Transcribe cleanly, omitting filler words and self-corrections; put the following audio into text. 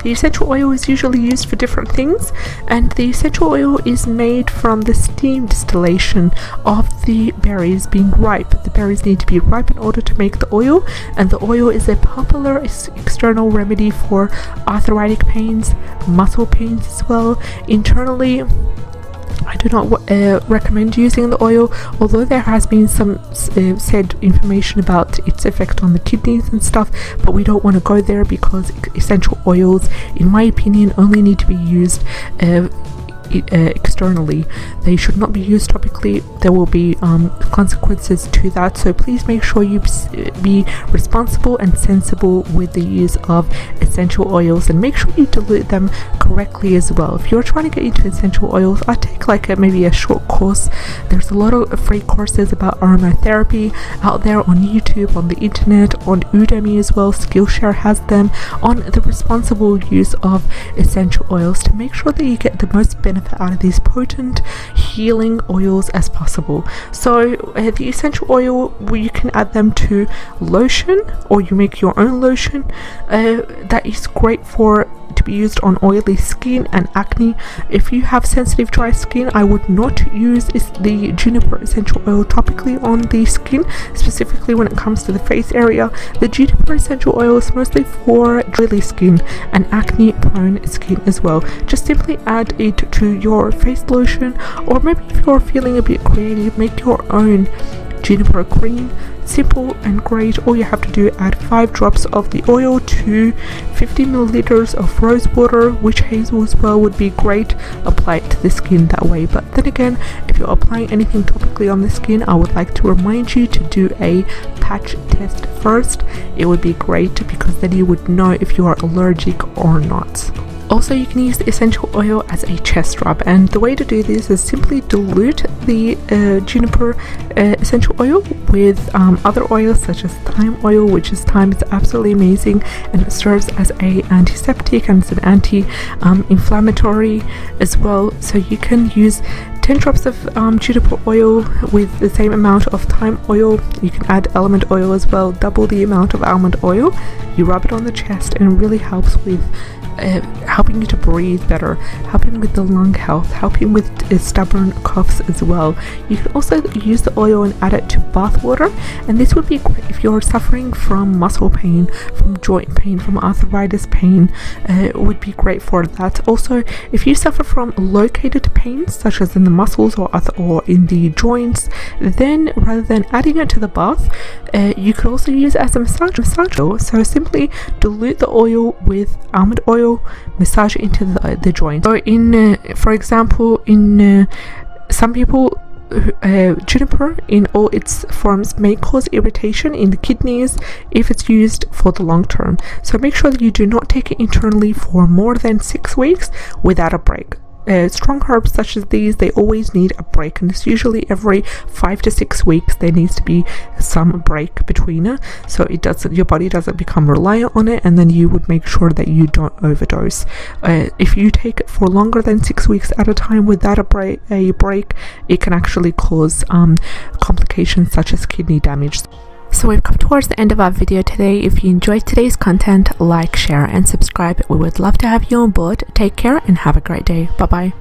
The essential oil is usually used for different things, and the essential oil is made from the steam distillation of the berries being ripe. The berries need to be ripe in order to make the oil, and the oil is a popular external remedy for arthritic pains, muscle pains as well. Internally, I do not recommend using the oil, although there has been some said information about its effect on the kidneys and stuff, but we don't want to go there because essential oils, in my opinion, only need to be used externally. They should not be used topically. There will be consequences to that, so please make sure you be responsible and sensible with the use of essential oils, and make sure you dilute them correctly as well. If you're trying to get into essential oils, I take maybe a short course. There's a lot of free courses about aromatherapy out there on YouTube, on the internet, on Udemy as well. Skillshare has them on the responsible use of essential oils to make sure that you get the most benefit out of these potent healing oils as possible. So the essential oil, you can add them to lotion, or you make your own lotion. That is great to be used on oily skin and acne. If you have sensitive dry skin, I would not use the Juniper essential oil topically on the skin, specifically when it comes to the face area. The Juniper essential oil is mostly for oily skin and acne prone skin as well. Just simply add it to your face lotion, or maybe if you're feeling a bit creative, make your own Juniper cream. Simple and great. All you have to do, add 5 drops of the oil to 50 milliliters of rose water, witch hazel as well would be great. Apply it to the skin that way. But then again, if you're applying anything topically on the skin, I would like to remind you to do a patch test first. It would be great because then you would know if you are allergic or not. Also, you can use the essential oil as a chest rub, and the way to do this is simply dilute the Juniper essential oil with other oils such as thyme oil, which is thyme is absolutely amazing, and it serves as a antiseptic and it's an anti-inflammatory as well. So you can use 10 drops of juniper oil with the same amount of thyme oil. You can add almond oil as well, double the amount of almond oil. You rub it on the chest, and it really helps with helping you to breathe better, helping with the lung health, helping with stubborn coughs as well. You can also use the oil and add it to bath water, and this would be great if you're suffering from muscle pain, from joint pain, from arthritis pain. It would be great for that. Also, if you suffer from located pains such as in the muscles or in the joints, then rather than adding it to the bath, you could also use it as a massage oil. So simply dilute the oil with almond oil, massage it into the joint. So for example, in some people, juniper in all its forms may cause irritation in the kidneys if it's used for the long term. So make sure that you do not take it internally for more than 6 weeks without a break. Strong herbs such as these, they always need a break, and it's usually every 5 to 6 weeks there needs to be some break between it, so your body doesn't become reliant on it, and then you would make sure that you don't overdose. If you take it for longer than 6 weeks at a time without a break, it can actually cause complications such as kidney damage. So we've come towards the end of our video today. If you enjoyed today's content, like, share and subscribe. We would love to have you on board. Take care and have a great day. Bye bye.